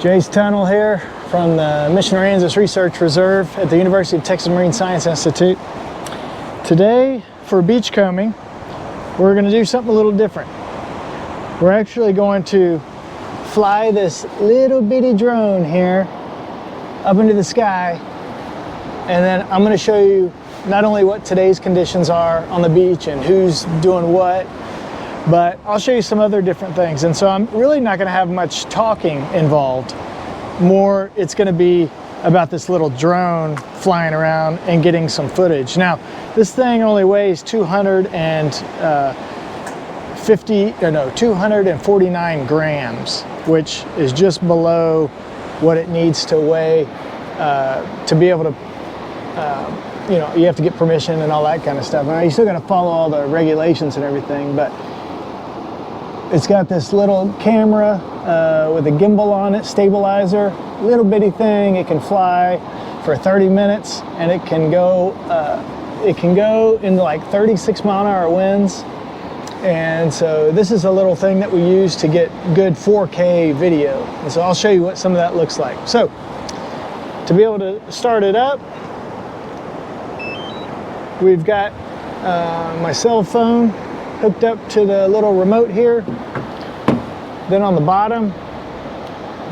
Jace Tunnell here from the Mission Aransas Research Reserve at the University of Texas Marine Science Institute. Today, for beachcombing, we're going to do something a little different. We're actually going to fly this little bitty drone here up into the sky, and then I'm going to show you not only what today's conditions are on the beach and who's doing what, but I'll show you some other different things. And so I'm really not going to have much talking involved. More, it's going to be about this little drone flying around and getting some footage. Now, this thing only weighs 249 grams, which is just below what it needs to weigh to be able to, you know, you have to get permission and all that kind of stuff. Now, you still got to follow all the regulations and everything, but it's got this little camera with a gimbal on it, stabilizer, little bitty thing. It can fly for 30 minutes, and it can go into like 36-mile-an-hour winds. And so this is a little thing that we use to get good 4K video. And so I'll show you what some of that looks like. So to be able to start it up, we've got my cell phone hooked up to the little remote here. Then on the bottom,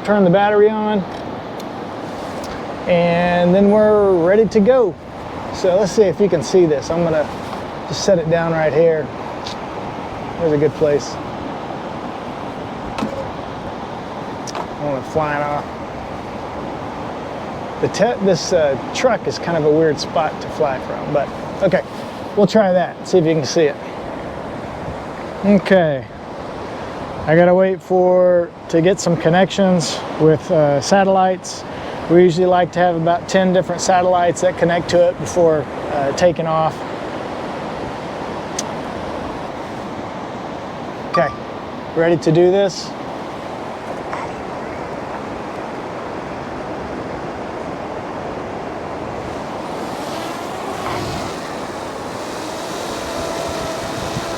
turn the battery on, and then we're ready to go. So let's see if you can see this. I'm gonna just set it down right here. There's a good place. I want it flying off. This truck is kind of a weird spot to fly from, but okay, we'll try that, see if you can see it. Okay, I gotta wait to get some connections with satellites. We usually like to have about 10 different satellites that connect to it before taking off. Okay, ready to do this?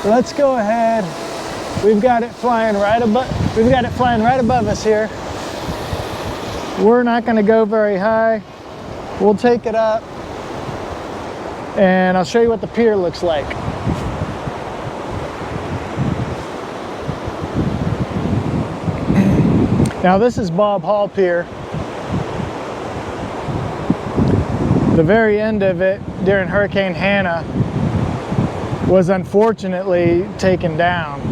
Let's go ahead. We've got it flying right above. We've got it flying right above us here. We're not going to go very high. We'll take it up, and I'll show you what the pier looks like. Now this is Bob Hall Pier. The very end of it during Hurricane Hannah was unfortunately taken down.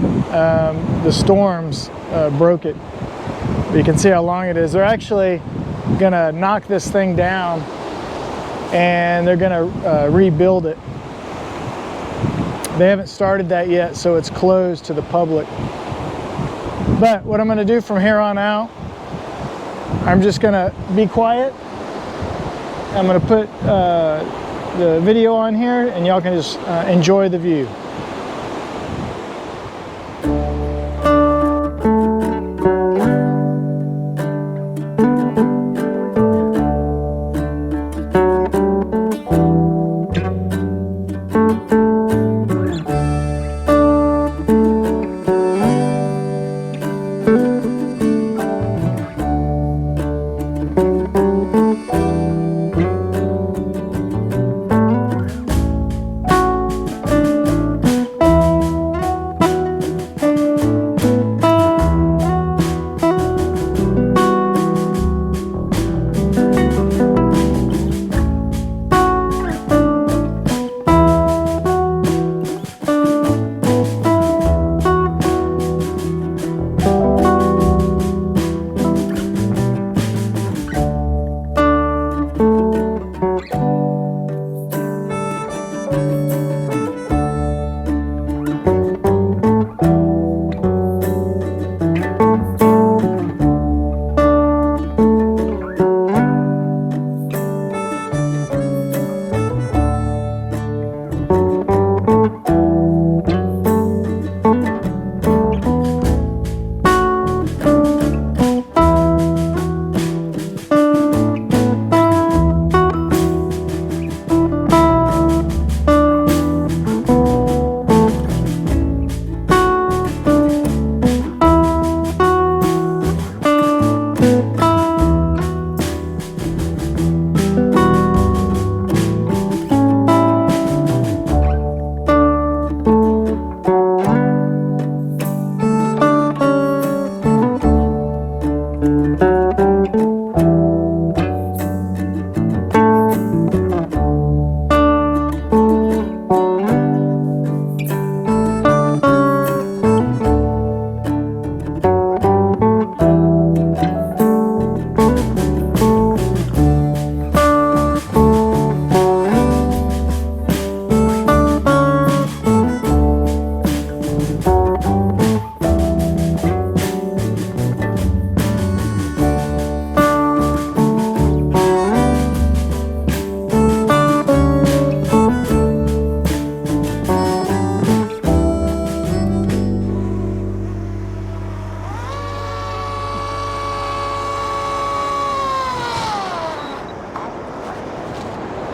The storms broke it. You can see how long it is. They're actually gonna knock this thing down, and they're gonna rebuild it. They haven't started that yet, so it's closed to the public. But what I'm gonna do from here on out, I'm just gonna be quiet. I'm gonna put the video on here, and y'all can just enjoy the view.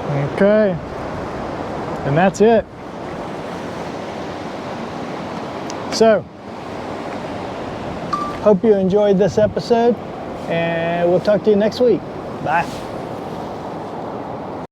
Okay, and that's it. So, hope you enjoyed this episode, and we'll talk to you next week. Bye.